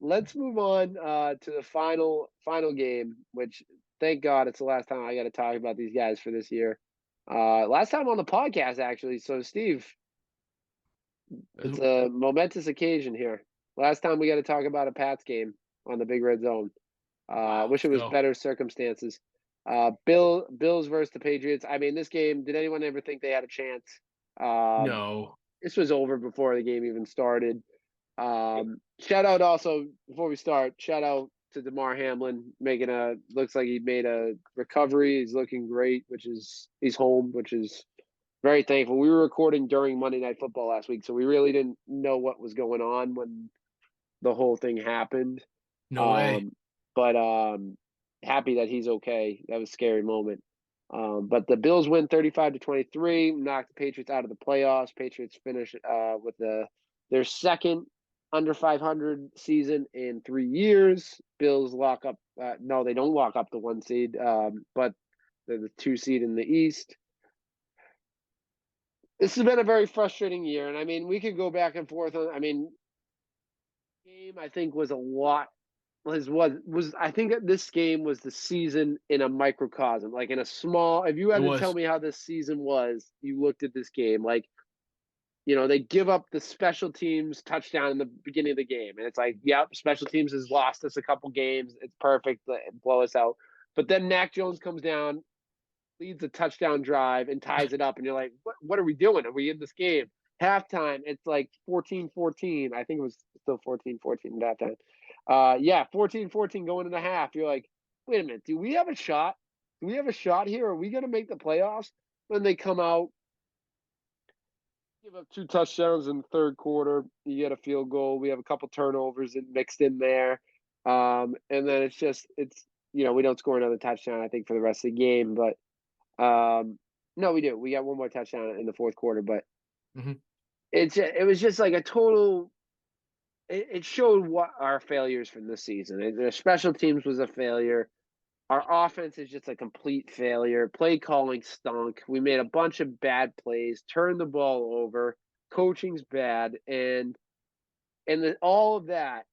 let's move on to the final game, which thank God it's the last time I got to talk about these guys for this year. Last time on the podcast, actually. So, Steve, it's a momentous occasion here. Last time we got to talk about a Pats game on the Big Red Zone. Wow, Wish let's it was go. better circumstances. Bills versus the Patriots. I mean, this game. Did anyone ever think they had a chance? Um, No. this was over before the game even started. Shout out also before we start. Shout out to DeMar Hamlin making looks like he made a recovery. He's looking great, he's home, which is very thankful. We were recording during Monday Night Football last week, so we really didn't know what was going on when the whole thing happened. No way. Um, but happy that he's okay. That was a scary moment. But the Bills win 35-23, knocked the Patriots out of the playoffs. Patriots finish with their second under 500 season in 3 years. Bills lock up. No, they don't lock up the 1 seed, but they're the 2 seed in the East. This has been a very frustrating year, and I mean, we could go back and forth on. I mean, game I think was a lot was I think that this game was the season in a microcosm, like in a small. If you It had to tell was. me how this season was, you looked at this game like they give up the special teams touchdown in the beginning of the game, and it's like, yep, special teams has lost us a couple games. It's perfect, blow us out. But then Mac Jones comes down, leads a touchdown drive, and ties it up, and you're like, what are we doing? Are we in this game? Halftime, it's like 14-14. I think it was still 14-14 at halftime. Yeah, 14-14 going into half. You're like, wait a minute, do we have a shot? Do we have a shot here? Are we going to make the playoffs? Then they come out, give up 2 touchdowns in the third quarter. You get a field goal. We have a couple turnovers mixed in there. And then we don't score another touchdown, I think, for the rest of the game. But no, we do. We got one more touchdown in the fourth quarter, but Hmm. it was just like a total. It showed what our failures from this season. The special teams was a failure. Our offense is just a complete failure. Play calling stunk. We made a bunch of bad plays, turned the ball over. Coaching's bad, and all of that.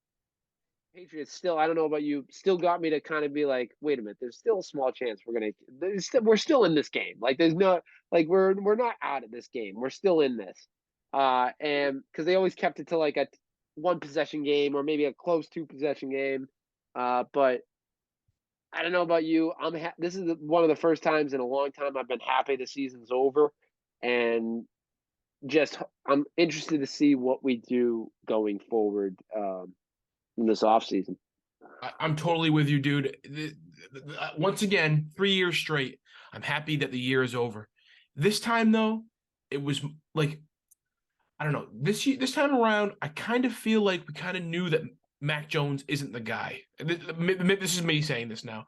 Patriots still, I don't know about you, still got me to kind of be like, wait a minute, there's still a small chance we're still in this game. Like there's no, like we're not out of this game. We're still in this. And because they always kept it to like a 1 possession game or maybe a close 2 possession game. But I don't know about you. This is one of the first times in a long time I've been happy the season's over, and just I'm interested to see what we do going forward in this offseason. I'm totally with you, dude. Once again, 3 years straight. I'm happy that the year is over. This time, though, it was like, I don't know. This time around, I kind of feel like we kind of knew that Mac Jones isn't the guy. This is me saying this now.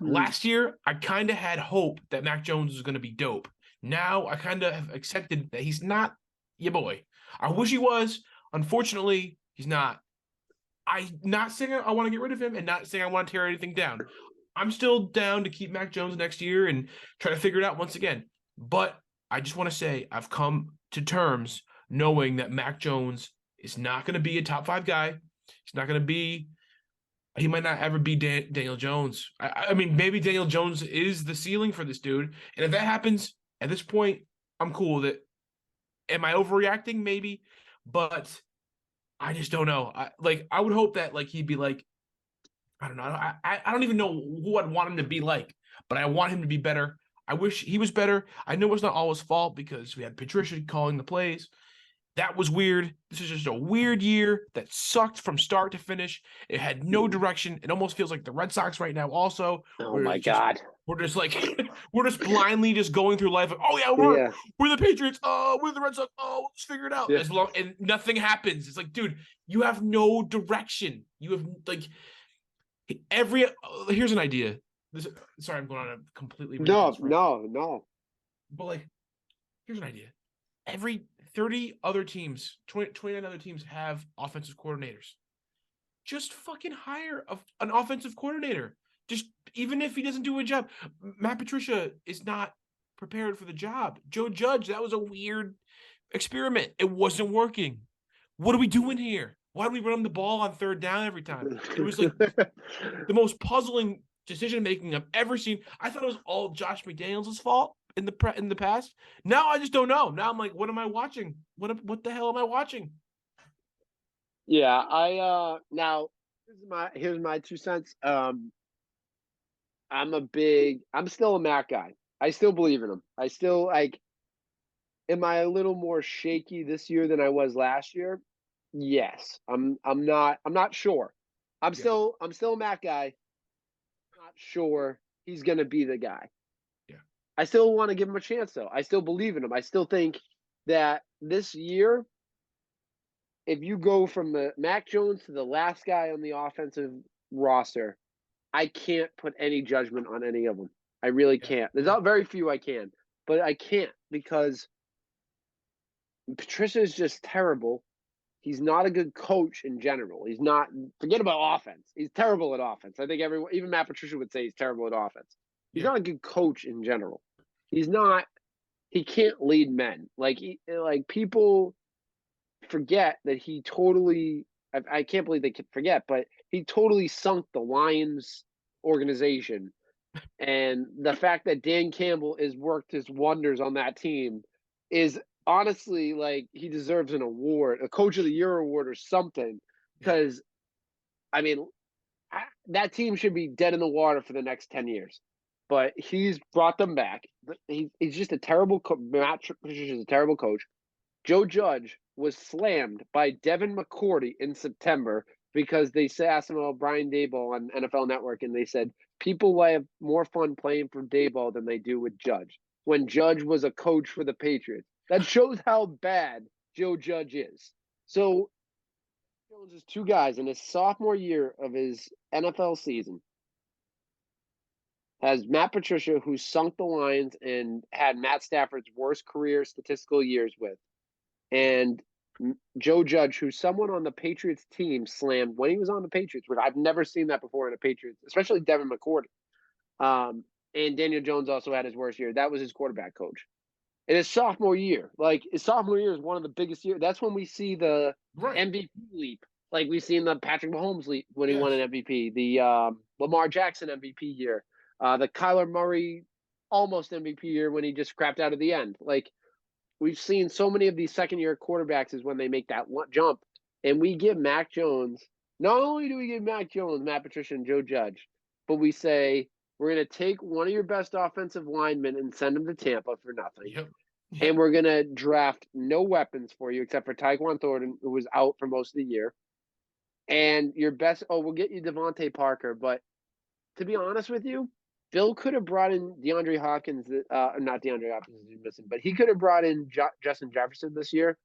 Mm. Last year, I kind of had hope that Mac Jones was going to be dope. Now, I kind of have accepted that he's not your boy. I wish he was. Unfortunately, he's not. I'm not saying I want to get rid of him and not saying I want to tear anything down. I'm still down to keep Mac Jones next year and try to figure it out once again. But I just want to say I've come to terms knowing that Mac Jones is not going to be a top 5 guy. He's not going to be. He might not ever be Daniel Jones. I mean, maybe Daniel Jones is the ceiling for this dude. And if that happens at this point, I'm cool with it. Am I overreacting? Maybe, but I just don't know. I would hope that he'd be like, I don't know. I don't even know who I'd want him to be like, but I want him to be better. I wish he was better. I know it's not all his fault because we had Patricia calling the plays. That was weird. This is just a weird year that sucked from start to finish. It had no direction. It almost feels like the Red Sox right now. Also, Oh we're my just God. we're just like we're just blindly just going through life. Like, oh yeah, Yeah. we're the Patriots. Oh, we're the Red Sox. Oh, let's figure it out. Yeah. As long and nothing happens. It's like, dude, you have no direction. You have every. Here's an idea. Sorry, I'm going on a completely No, ridiculous rant, no, no. but here's an idea. Every 30 other teams, 29 other teams have offensive coordinators. Just fucking hire an offensive coordinator. Just even if he doesn't do a job. Matt Patricia is not prepared for the job. Joe Judge, that was a weird experiment. It wasn't working. What are we doing here? Why do we run him the ball on third down every time? It was like the most puzzling decision making I've ever seen. I thought it was all Josh McDaniels' fault in the past. Now I just don't know. Now I'm like, what am I watching? What the hell am I watching? Yeah, now here's my 2 cents. I'm still a Mac guy. I still believe in him. I still like am I a little more shaky this year than I was last year? Yes. I'm not sure. Yeah, I'm still a Mac guy. Not sure he's gonna be the guy. yeah, I still want to give him a chance though. I still believe in him. I still think that this year, if you go from the Mac Jones to the last guy on the offensive roster, I can't put any judgment on any of them. I really yeah, can't. There's yeah, not very few I can, but I can't because Patricia is just terrible. He's not a good coach in general. He's not. Forget about offense. He's terrible at offense. I think everyone, even Matt Patricia, would say he's terrible at offense. He's yeah, not a good coach in general. He's not. He can't lead men. Like people forget that he totally. I can't believe they can forget, but he totally sunk the Lions organization. And the fact that Dan Campbell has worked his wonders on that team is honestly like he deserves an award, a Coach of the Year award or something. yeah, Because I mean, that team should be dead in the water for the next 10 years. But he's brought them back. He's just a terrible coach. Matt Patricia is a terrible coach. Joe Judge was slammed by Devin McCourty in September because they asked him about Brian Daboll on NFL Network, and they said people will have more fun playing for Daboll than they do with Judge. When Judge was a coach for the Patriots, that shows how bad Joe Judge is. So Jones is two guys in his sophomore year of his NFL season has Matt Patricia, who sunk the Lions and had Matt Stafford's worst career statistical years with, and Joe Judge, who's someone on the Patriots team, slammed when he was on the Patriots, which I've never seen that before in the Patriots, especially Devin McCourty. And Daniel Jones also had his worst year. That was his quarterback coach. In his sophomore year, like his sophomore year is one of the biggest years. That's when we see the right. MVP leap. Like we seen the Patrick Mahomes leap when he won an Yes, MVP, the Lamar Jackson MVP year, the Kyler Murray almost MVP year when he just crapped out at the end. Like we've seen so many of these second year quarterbacks is when they make that jump. And we give Mac Jones, not only do we give Mac Jones, Matt Patricia, and Joe Judge, but we say we're going to take one of your best offensive linemen and send him to Tampa for nothing. yep, And yep, we're going to draft no weapons for you except for Tyquan Thornton, who was out for most of the year. And your best, we'll get you Devontae Parker. But to be honest with you, Bill could have brought in DeAndre Hopkins, not DeAndre Hopkins is missing, but he could have brought in Justin Jefferson this year,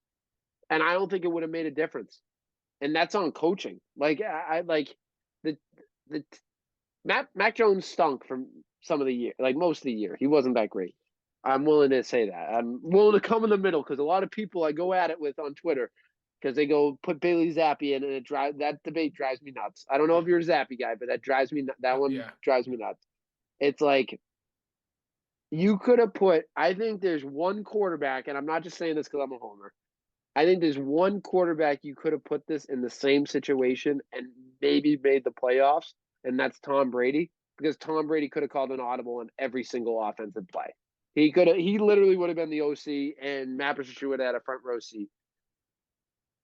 and I don't think it would have made a difference. And that's on coaching. Like I like the the Mac Jones stunk from some of the year, like most of the year. He wasn't that great. I'm willing to say that. I'm willing to come in the middle because a lot of people I go at it with on Twitter because they go put Bailey Zappi in, and that debate drives me nuts. I don't know yeah, if you're a Zappi guy, but that one yeah. drives me nuts. It's like you could have put. I think there's one quarterback, and I'm not just saying this because I'm a homer. I think there's one quarterback you could have put this in the same situation and maybe made the playoffs, and that's Tom Brady, because Tom Brady could have called an audible on every single offensive play. He literally would have been the OC, and Matt Patricia would have had a front row seat.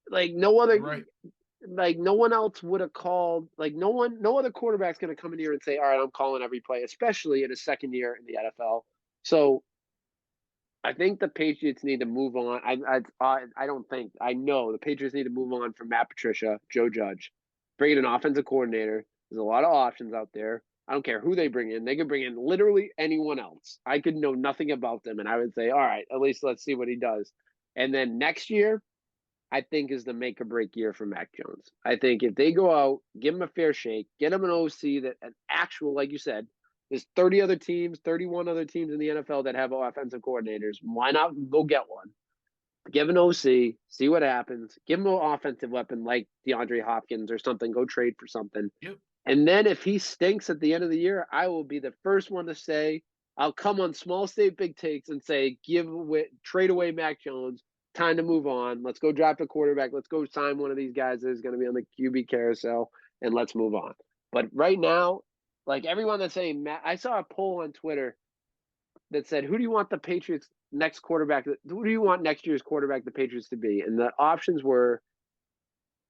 Like no other, You're right. like no one else would have called. Like no other quarterback's going to come in here and say, "All right, I'm calling every play," especially in his second year in the NFL. So I think the Patriots need to move on. I don't think I know the Patriots need to move on from Matt Patricia, Joe Judge, bring in an offensive coordinator. There's a lot of options out there. I don't care who they bring in. They can bring in literally anyone else. I could know nothing about them, and I would say, all right, at least let's see what he does. And then next year, I think is the make or break year for Mac Jones. I think if they go out, give him a fair shake, get him an OC that an actual, like you said, there's 30 other teams, 31 other teams in the NFL that have offensive coordinators. Why not go get one? Give an OC, see what happens. Give him an offensive weapon like DeAndre Hopkins or something. Go trade for something. Yep. And then if he stinks at the end of the year, I will be the first one to say, I'll come on small state big takes and say, trade away Mac Jones. time to move on. Let's go draft a quarterback. Let's go sign one of these guys that is going to be on the QB carousel, and let's move on. But right now, like everyone that's saying, I saw a poll on Twitter that said, "Who do you want the Patriots next quarterback? Who do you want next year's quarterback the Patriots to be?" And the options were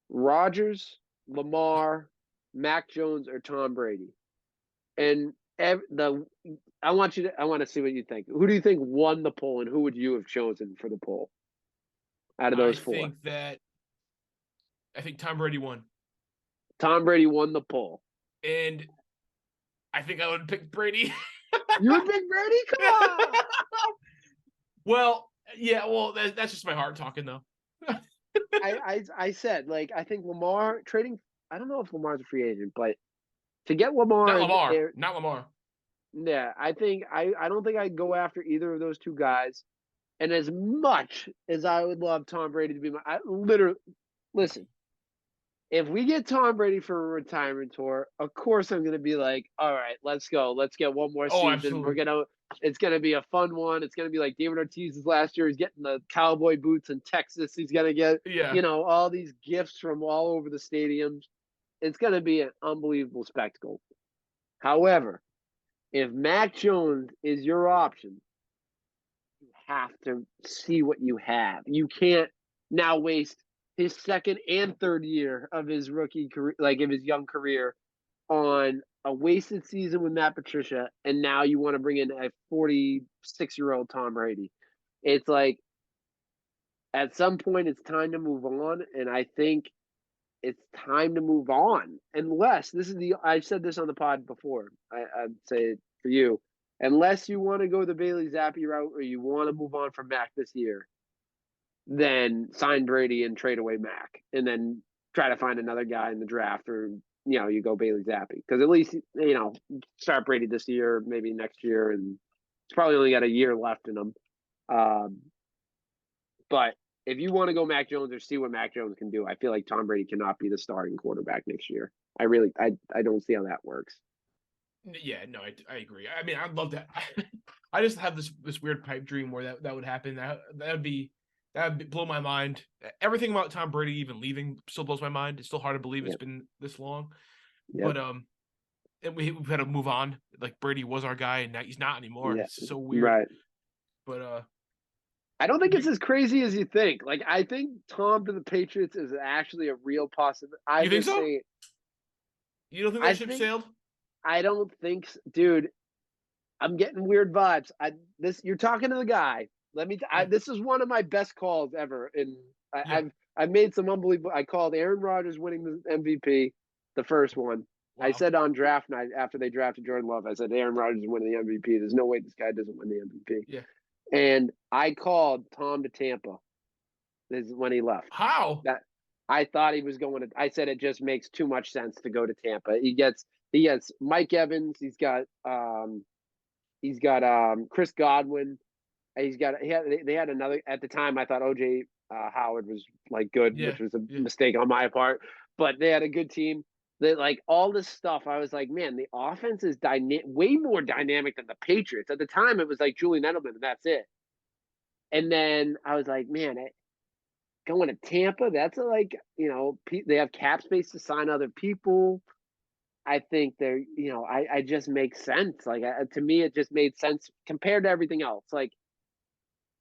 Rodgers, Lamar, Mac Jones, or Tom Brady. And I want to see what you think. Who do you think won the poll, and who would you have chosen for the poll out of I those four? think that I think Tom Brady won, Tom Brady won the poll. and I think I would pick Brady. You would pick Brady? Come on. Well, yeah. Well, that's just my heart talking, though. I said, like, I think Lamar trading. I don't know if Lamar's a free agent, but to get Lamar, Not Lamar. yeah, I don't think I'd go after either of those two guys. And as much as I would love Tom Brady to be I literally listen. If we get Tom Brady for a retirement tour, of course I'm going to be like, all right, let's go. Let's get one more Oh, season. absolutely. It's going to be a fun one. It's going to be like David Ortiz's last year. He's getting the cowboy boots in Texas. He's going to get, Yeah. all these gifts from all over the stadiums. It's going to be an unbelievable spectacle. However, if Mac Jones is your option, you have to see what you have. You can't now waste his second and third year of his rookie career, like of his young career, on a wasted season with Matt Patricia, and now you want to bring in a 46-year-old Tom Brady. It's like at some point it's time to move on, and I think it's time to move on. Unless I've said this on the pod before. I'd say it for you. Unless you want to go the Bailey Zappi route or you want to move on from Mac this year, then sign Brady and trade away Mac, and then try to find another guy in the draft, or you go Bailey Zappi, because at least start Brady this year, maybe next year, and it's probably only got a year left in him. But if you want to go Mac Jones or see what Mac Jones can do, I feel like Tom Brady cannot be the starting quarterback next year. I don't see how that works. Yeah, no, I agree. I mean, I'd love that. I just have this weird pipe dream where that would happen. That would blow my mind. Everything about Tom Brady even leaving still blows my mind. It's still hard to believe it's been this long. Yep. But we've had to move on. Like Brady was our guy, and now he's not anymore. Yeah. It's so weird. Right. But I don't think it's as crazy as you think. Like, I think Tom to the Patriots is actually a real possibility. you think so? You don't think that ship sailed? I don't think, dude. I'm getting weird vibes. You're talking to the guy. This is one of my best calls ever, and I've made some unbelievable. I called Aaron Rodgers winning the MVP, the first one. Wow. I said on draft night after they drafted Jordan Love, I said Aaron Rodgers is winning the MVP. There's no way this guy doesn't win the MVP. Yeah. And I called Tom to Tampa. This is when he left. How? That I thought he was going to. I said it just makes too much sense to go to Tampa. He gets Mike Evans. He's got Chris Godwin. They had another at the time. I thought OJ Howard was like good, which was a mistake on my part. But they had a good team. They like all this stuff. I was like, man, the offense is way more dynamic than the Patriots. At the time, it was like Julian Edelman, and that's it. And then I was like, man, going to Tampa, that's they have cap space to sign other people. I think I just makes sense. Like to me, it just made sense compared to everything else. Like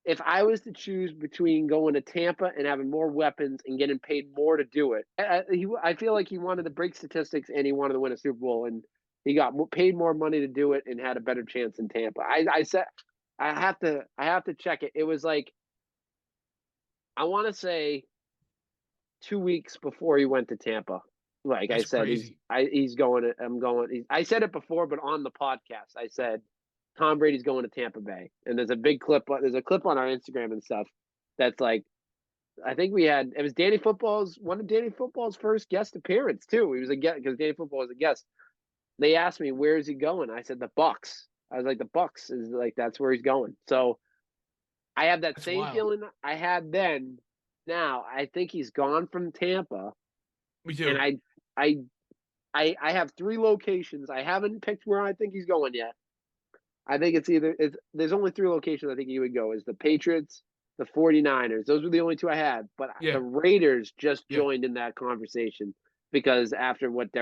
if I was to choose between going to Tampa and having more weapons and getting paid more to do it, I feel like he wanted to break statistics and he wanted to win a Super Bowl, and he got paid more money to do it and had a better chance in Tampa. I said I have to check it. It was like I want to say 2 weeks before he went to Tampa. Like That's I said, crazy. he's going. I said it before, but on the podcast, I said Tom Brady's going to Tampa Bay, and there's a big clip. There's a clip on our Instagram and stuff that's like, I think it was one of Danny Football's first guest appearance too. He was a guest because Danny Football was a guest. They asked me where is he going. I said the Bucks. I was like the Bucks is like that's where he's going. So I have that same feeling I had then. Now I think he's gone from Tampa. Me too. And I have 3 locations. I haven't picked where I think he's going yet. I think there's only 3 locations I think he would go: is the Patriots, the 49ers. Those were the only two I had. But the Yeah, Raiders just yeah. joined in that conversation because after what's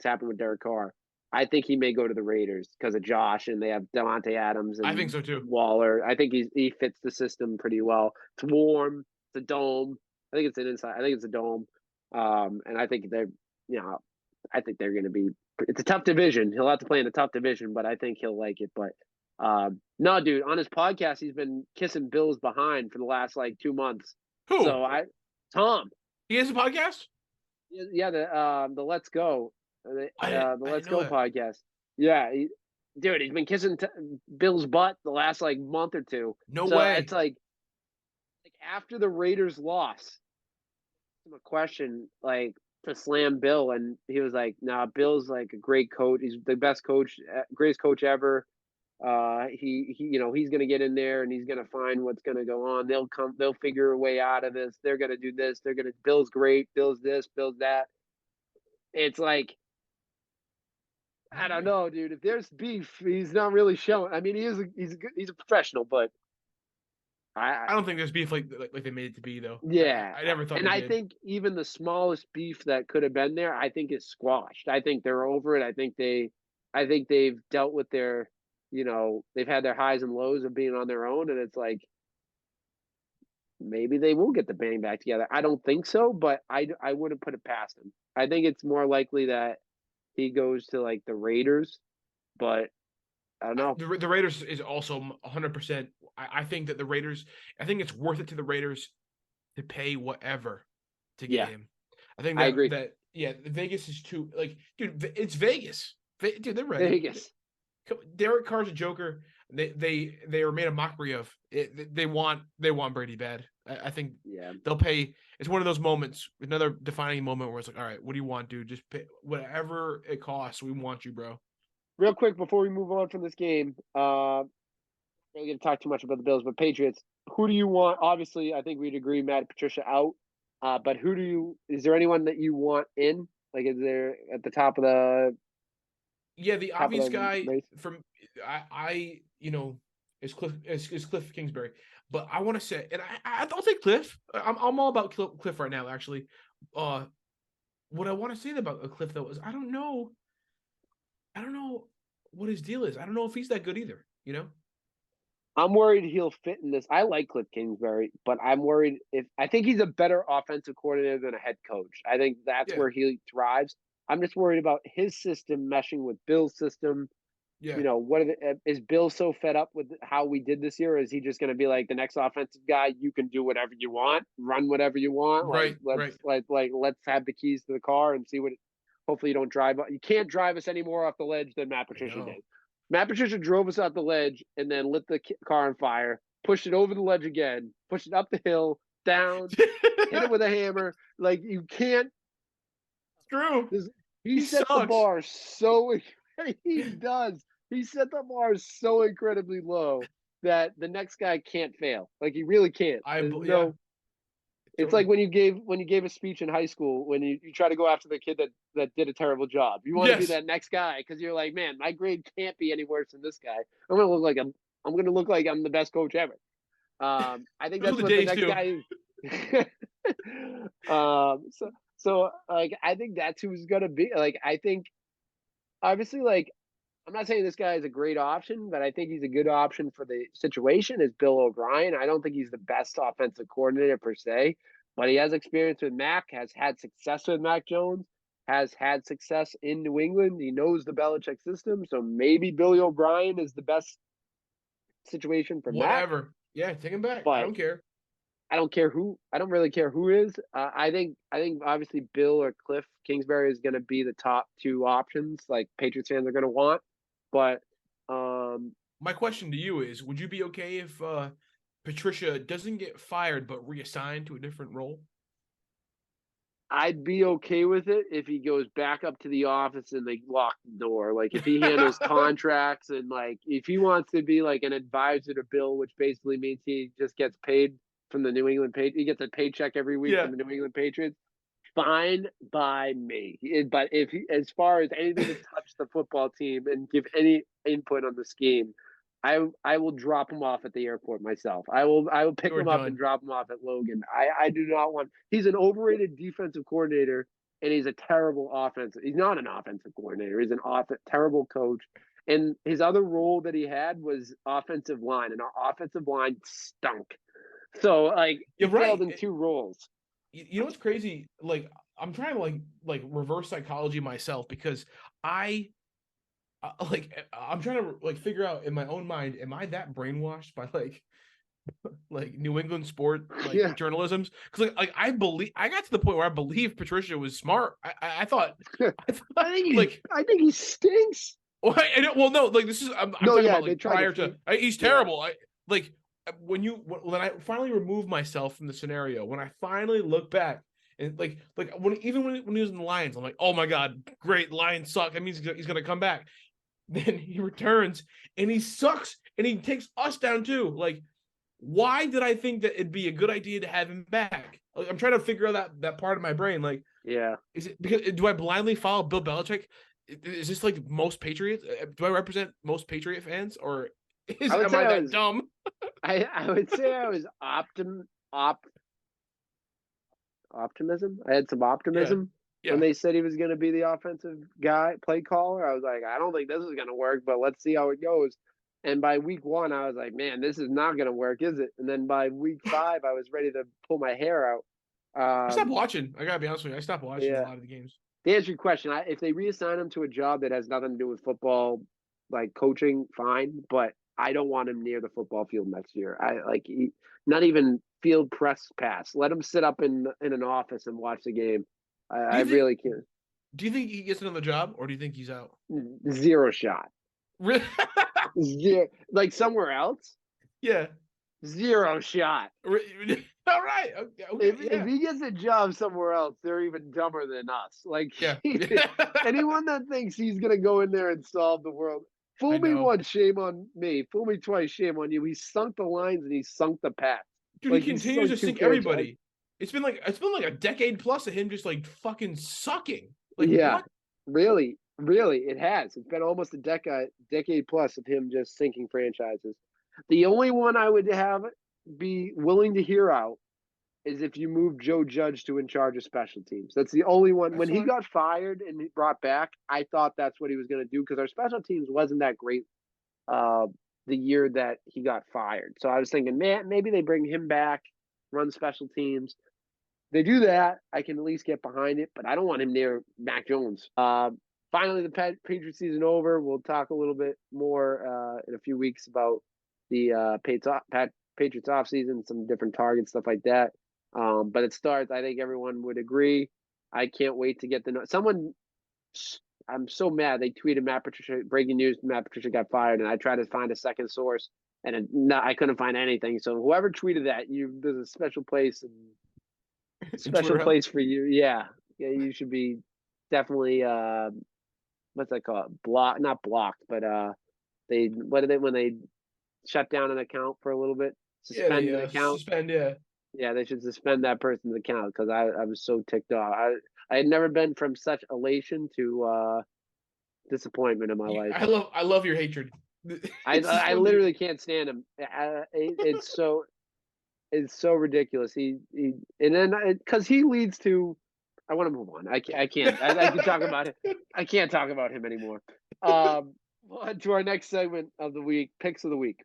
happened with Derek Carr, I think he may go to the Raiders because of Josh, and they have Devontae Adams I think and so too. Waller. I think he fits the system pretty well. It's warm. It's a dome. I think it's an inside. I think it's a dome. And I think I think they're going to be. It's a tough division. He'll have to play in a tough division, but I think he'll like it. But no, dude, on his podcast, he's been kissing Bill's behind for the last like 2 months. Who? So Tom, He has a podcast? yeah, the Let's Go, the I didn't Let's know Go that. podcast. Yeah, dude, he's been kissing Bill's butt the last like month or two. No So way. it's like after the Raiders lost, a question like to slam Bill, and he was like, "Nah, Bill's like a great coach. He's the best coach, greatest coach ever. He's gonna get in there and he's gonna find what's gonna go on. They'll figure a way out of this. They're gonna do this. Bill's great. Bill's this. Bill's that. It's like No I don't way. know, dude. If there's beef, he's not really showing. I mean, he's a professional, but I I don't think there's beef like they made it to be though. yeah, I never thought and they I did. think even the smallest beef that could have been there, I think is squashed. I think they're over it. I think they've dealt with their, they've had their highs and lows of being on their own, and it's like maybe they will get the band back together. I don't think so, but I wouldn't put it past him. I think it's more likely that he goes to like the Raiders, but I don't know. The Raiders is also 100%. I think that the Raiders. I think it's worth it to the Raiders to pay whatever to get Yeah, him. I think I agree. that yeah, Vegas is too like, dude. It's Vegas, dude. They're ready. Vegas. Derek Carr's a joker. They are made a mockery of. They want Brady bad. I think Yeah. they'll pay. It's one of those moments, another defining moment where it's like, all right, what do you want, dude? Just pay whatever it costs. We want you, bro. Real quick before we move on from this game, really going to talk too much about the Bills, but Patriots. Who do you want? Obviously, I think we'd agree Matt Patricia out. But is there anyone that you want in? Like, is there at the Yeah, the top of obvious the guy race? from I is Cliff Kingsbury, but I want to say, and I'll say Cliff. I'm all about Cliff right now. Actually, uh, what I want to say about Cliff though is I don't know what his deal is. I don't know if he's that good either. You know? I'm worried he'll fit in this. I like Cliff Kingsbury, but I'm worried if I think he's a better offensive coordinator than a head coach. I think that's Yeah, where he thrives. I'm just worried about his system meshing with Bill's system. yeah, Is Bill so fed up with how we did this year? Or is he just going to be like the next offensive guy? You can do whatever you want, run whatever you want. Like right, right. let's have the keys to the car and see what. Hopefully you don't drive. You can't drive us any more off the ledge than Matt I Patricia know. did. Matt Patricia drove us off the ledge and then lit the car on fire, pushed it over the ledge again, pushed it up the hill, down, hit it with a hammer. Like you can't. True. This, he He set the sucks. bar so. He does. He set the bar so incredibly low that the next guy can't fail. Like he really can't. There's Yeah, no. It's like totally. when you gave a speech in high school when you try to go after the kid that did a terrible job. You want to be Yes. that next guy because you're like, man, my grade can't be any worse than this guy. I'm gonna look like I'm the best coach ever. I think Those are that's the what the days next too. guy is. So like I think that's who's gonna be. Like I think obviously like I'm not saying this guy is a great option, but I think he's a good option for the situation. Is Bill O'Brien? I don't think he's the best offensive coordinator per se, but he has experience with Mac. Has had success with Mac Jones. Has had success in New England. He knows the Belichick system, so maybe Billy O'Brien is the best situation for Mac. Whatever. Yeah, take him back. I But don't care. I don't care who. I don't really care who is. I think obviously Bill or Cliff Kingsbury is going to be the top two options. Like Patriots fans are going to want, but My question to you is: would you be okay if Patricia doesn't get fired but reassigned to a different role? I'd be okay with it if he goes back up to the office and they lock the door. Like if he handles contracts and like if he wants to be like an advisor to Bill, which basically means he just gets paid from the New England He gets a paycheck every week Yeah. from the New England Patriots. Fine by me. But if he, as far as anything to touch the football team and give any input on the scheme, I will drop him off at the airport myself. I will pick You're him up and done. drop him off at Logan. I do not want. He's an overrated defensive coordinator, and he's a terrible offensive. He's not an offensive coordinator. He's an terrible coach. And his other role that he had was offensive line, and our offensive line stunk. So like he You're failed right. in two roles. You know what's crazy? Like I'm trying to like reverse psychology myself because I I'm trying to like figure out in my own mind, am I that brainwashed by like New England sport like Yeah, journalisms? Because I got to the point where I believed Patricia was smart. I thought I thought like I think he stinks. well, well no like this is I'm No, talking yeah, about they like tried to prior to feed. he's Yeah, terrible. I like when I finally removed myself from the scenario, when I finally look back and like when he was in the Lions, I'm like, oh my god, great, Lions suck. That means he's gonna come back. Then he returns and he sucks and he takes us down too. Like, why did I think that it'd be a good idea to have him back? Like, I'm trying to figure out that part of my brain. Like, yeah. is it because do I blindly follow Bill Belichick? Is this like most Patriots? Do I represent most Patriot fans, or I would am say I I that was. dumb? I would say I was optimism. I had some Yeah, optimism when yeah. they said he was going to be the offensive guy, play caller. I was like, I don't think this is going to work, but let's see how it goes. And by week one, I was like, man, this is not going to work, is it? And then by week five, I was ready to pull my hair out. I stopped Um, watching. I gotta be honest with you. I stopped watching a yeah. lot of the games. To answer your question, if they reassign him to a job that has nothing to do with football, like coaching, fine. But I don't want him near the football field next year. Not even field press pass. Let him sit up in an office and watch the game. Do I you think? really can't. Do you think he gets another job, or do you think he's out? Zero shot. Really? Zero, like somewhere else. Yeah. Zero shot. All right. Okay. Okay. If Yeah. he gets a job somewhere else, they're even dumber than us. Like Yeah. anyone that thinks he's gonna go in there and solve the world, I fool me know. once, shame on me. Fool me twice, shame on you. He sunk the lines and he sunk the path. Dude, he Like he continues sunk to two sink franchise. everybody. It's been like a decade plus of him just like fucking sucking. Like Yeah, what? really, really, it has. It's been almost a decade plus of him just sinking franchises. The only one I would have be willing to hear out is if you move Joe Judge to in charge of special teams. That's the only one. That's When he fine. got fired and brought back, I thought that's what he was going to do because our special teams wasn't that great uh, the year that he got fired. So I was thinking, man, maybe they bring him back, run special teams. They do that, I can at least get behind it, but I don't want him near Mac Jones. Finally, the Patriots season over. We'll talk a little bit more in a few weeks about the Patriots offseason, some different targets, stuff like that. But it starts. I think everyone would agree. I can't wait to get the someone. I'm so mad. They tweeted Matt Patricia breaking news. Matt Patricia got fired, and I tried to find a second source, and I couldn't find anything. So whoever tweeted that, there's a special place and In special Twitter hell. place for you. Yeah, yeah, you should be definitely. What's that called? Not blocked, but they what did they when they shut down an account for a little bit, Yeah, suspend they an account. suspend. Yeah. Yeah, they should suspend that person's account because I was so ticked off. I had never been from such elation to disappointment in my life. I love your hatred. It's just I fun to. literally can't stand him. It's so ridiculous. He and then because he leads to. I want to move on. I can't. I can talk about it. I can't talk about him anymore. On to our next segment of the week, picks of the week.